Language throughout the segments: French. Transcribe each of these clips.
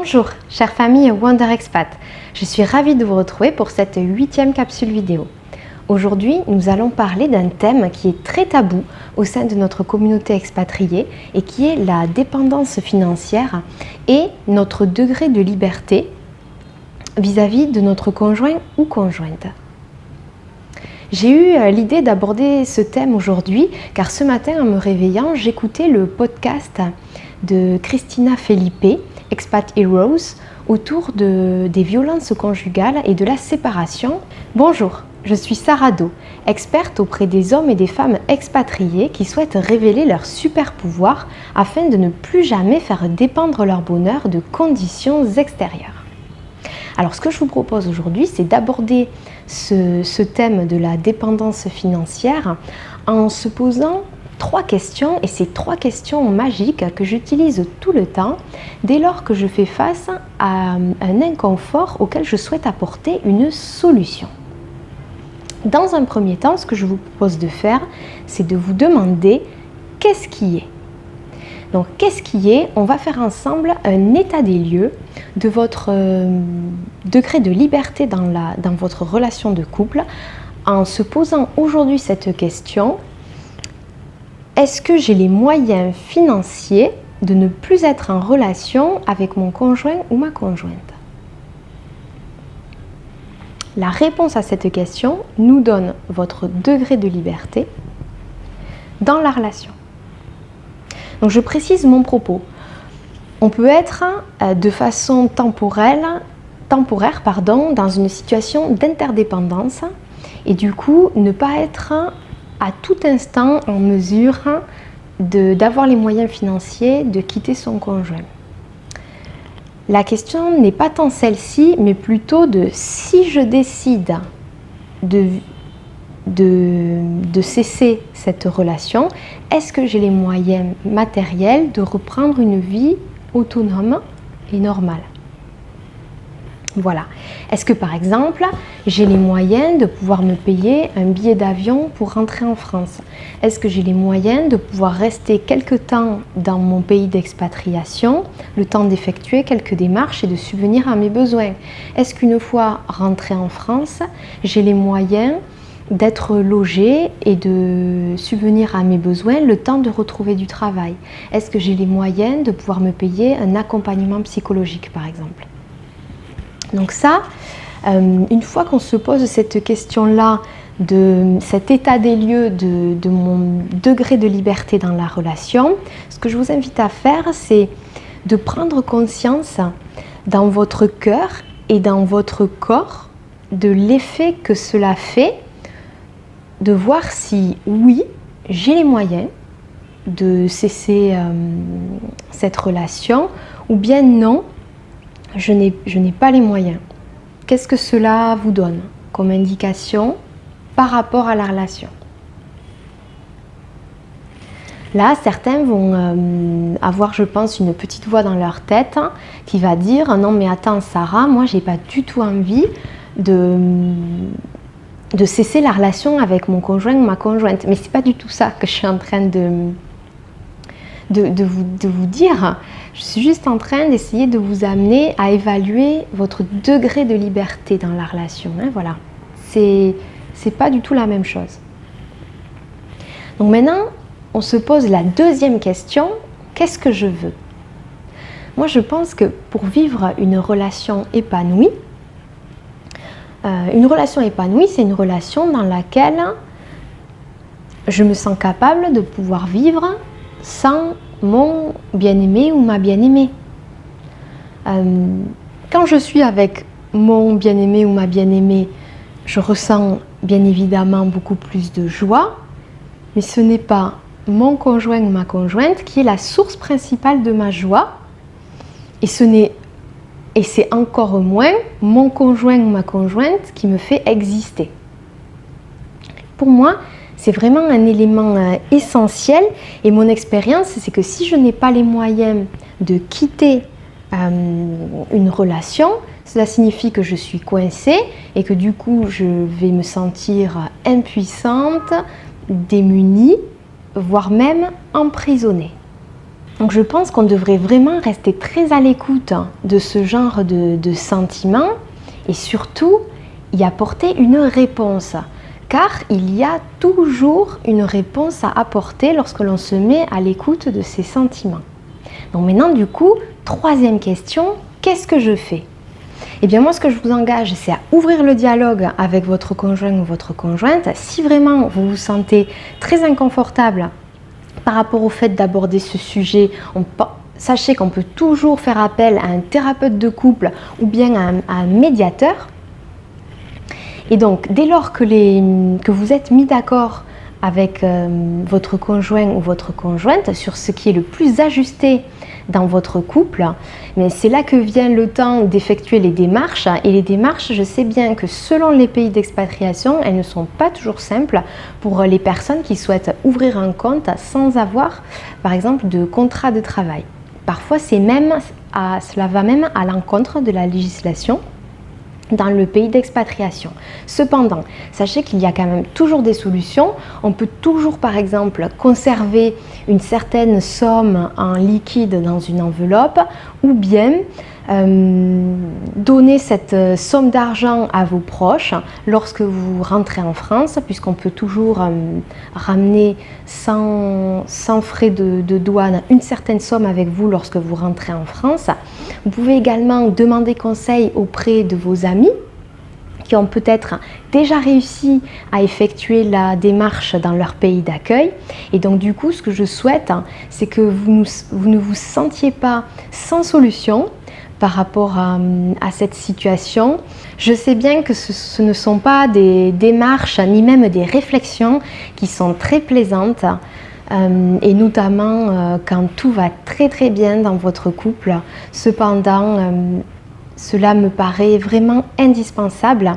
Bonjour, chère famille Wonder Expat. Je suis ravie de vous retrouver pour cette 8e capsule vidéo. Aujourd'hui, nous allons parler d'un thème qui est très tabou au sein de notre communauté expatriée et qui est la dépendance financière et notre degré de liberté vis-à-vis de notre conjoint ou conjointe. J'ai eu l'idée d'aborder ce thème aujourd'hui car ce matin en me réveillant, j'écoutais le podcast de Christina Felipe, Expat Heroes, autour des violences conjugales et de la séparation. Bonjour, je suis Sarah Do, experte auprès des hommes et des femmes expatriés qui souhaitent révéler leur super pouvoir afin de ne plus jamais faire dépendre leur bonheur de conditions extérieures. Alors ce que je vous propose aujourd'hui, c'est d'aborder ce thème de la dépendance financière en se posant 3 questions, et ces 3 questions magiques que j'utilise tout le temps dès lors que je fais face à un inconfort auquel je souhaite apporter une solution. Dans un premier temps, ce que je vous propose de faire, c'est de vous demander qu'est-ce qui est. Donc, qu'est-ce qui est? On va faire ensemble un état des lieux de votre degré de liberté dans votre relation de couple en se posant aujourd'hui cette question. Est-ce que j'ai les moyens financiers de ne plus être en relation avec mon conjoint ou ma conjointe? La réponse à cette question nous donne votre degré de liberté dans la relation. Donc je précise mon propos. On peut être de façon temporaire, dans une situation d'interdépendance et du coup ne pas être à tout instant en mesure d'avoir les moyens financiers de quitter son conjoint. La question n'est pas tant celle-ci, mais plutôt de si je décide de cesser cette relation, est-ce que j'ai les moyens matériels de reprendre une vie autonome et normale? Voilà. Est-ce que par exemple, j'ai les moyens de pouvoir me payer un billet d'avion pour rentrer en France? Est-ce que j'ai les moyens de pouvoir rester quelque temps dans mon pays d'expatriation, le temps d'effectuer quelques démarches et de subvenir à mes besoins? Est-ce qu'une fois rentrée en France, j'ai les moyens d'être logée et de subvenir à mes besoins le temps de retrouver du travail? Est-ce que j'ai les moyens de pouvoir me payer un accompagnement psychologique par exemple? Donc ça, une fois qu'on se pose cette question-là, de cet état des lieux de mon degré de liberté dans la relation, ce que je vous invite à faire, c'est de prendre conscience dans votre cœur et dans votre corps de l'effet que cela fait, de voir si oui, j'ai les moyens de cesser cette relation ou bien non, je n'ai pas les moyens. Qu'est-ce que cela vous donne comme indication par rapport à la relation? Là, certains vont avoir, je pense, une petite voix dans leur tête qui va dire « Non mais attends Sarah, moi j'ai pas du tout envie de cesser la relation avec mon conjoint ou ma conjointe. » Mais c'est pas du tout ça que je suis en train de vous dire. Je suis juste en train d'essayer de vous amener à évaluer votre degré de liberté dans la relation. Voilà, c'est pas du tout la même chose. Donc maintenant, on se pose la deuxième question, qu'est-ce que je veux? Moi, je pense que pour vivre une relation épanouie, c'est une relation dans laquelle je me sens capable de pouvoir vivre sans mon bien-aimé ou ma bien-aimée. Quand je suis avec mon bien-aimé ou ma bien-aimée, je ressens bien évidemment beaucoup plus de joie, mais ce n'est pas mon conjoint ou ma conjointe qui est la source principale de ma joie, et c'est encore moins mon conjoint ou ma conjointe qui me fait exister. Pour moi, c'est vraiment un élément essentiel et mon expérience, c'est que si je n'ai pas les moyens de quitter une relation, cela signifie que je suis coincée et que du coup, je vais me sentir impuissante, démunie, voire même emprisonnée. Donc je pense qu'on devrait vraiment rester très à l'écoute de ce genre de sentiments et surtout y apporter une réponse. Car il y a toujours une réponse à apporter lorsque l'on se met à l'écoute de ces sentiments. Donc maintenant du coup, troisième question, qu'est-ce que je fais? Eh bien moi ce que je vous engage, c'est à ouvrir le dialogue avec votre conjoint ou votre conjointe. Si vraiment vous vous sentez très inconfortable par rapport au fait d'aborder ce sujet, sachez qu'on peut toujours faire appel à un thérapeute de couple ou bien à un médiateur. Et donc, dès lors que vous êtes mis d'accord avec votre conjoint ou votre conjointe sur ce qui est le plus ajusté dans votre couple, mais c'est là que vient le temps d'effectuer les démarches. Et les démarches, je sais bien que selon les pays d'expatriation, elles ne sont pas toujours simples pour les personnes qui souhaitent ouvrir un compte sans avoir, par exemple, de contrat de travail. Parfois, cela va même à l'encontre de la législation dans le pays d'expatriation. Cependant, sachez qu'il y a quand même toujours des solutions. On peut toujours, par exemple, conserver une certaine somme en liquide dans une enveloppe ou bien donner cette somme d'argent à vos proches lorsque vous rentrez en France, puisqu'on peut toujours ramener sans frais de douane une certaine somme avec vous lorsque vous rentrez en France. Vous pouvez également demander conseil auprès de vos amis qui ont peut-être déjà réussi à effectuer la démarche dans leur pays d'accueil. Et donc du coup, ce que je souhaite, c'est que vous ne vous sentiez pas sans solution par rapport à cette situation. Je sais bien que ce ne sont pas des démarches ni même des réflexions qui sont très plaisantes, et notamment quand tout va très très bien dans votre couple. Cependant, cela me paraît vraiment indispensable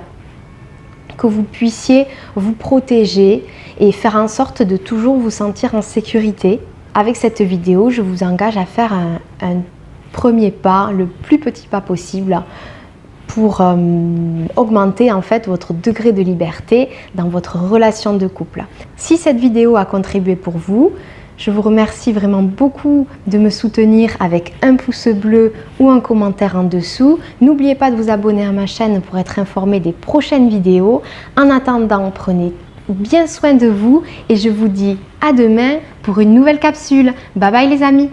que vous puissiez vous protéger et faire en sorte de toujours vous sentir en sécurité. Avec cette vidéo, je vous engage à faire un premier pas, le plus petit pas possible, pour augmenter en fait votre degré de liberté dans votre relation de couple. Si cette vidéo a contribué pour vous, je vous remercie vraiment beaucoup de me soutenir avec un pouce bleu ou un commentaire en dessous. N'oubliez pas de vous abonner à ma chaîne pour être informé des prochaines vidéos. En attendant, prenez bien soin de vous et je vous dis à demain pour une nouvelle capsule. Bye bye les amis!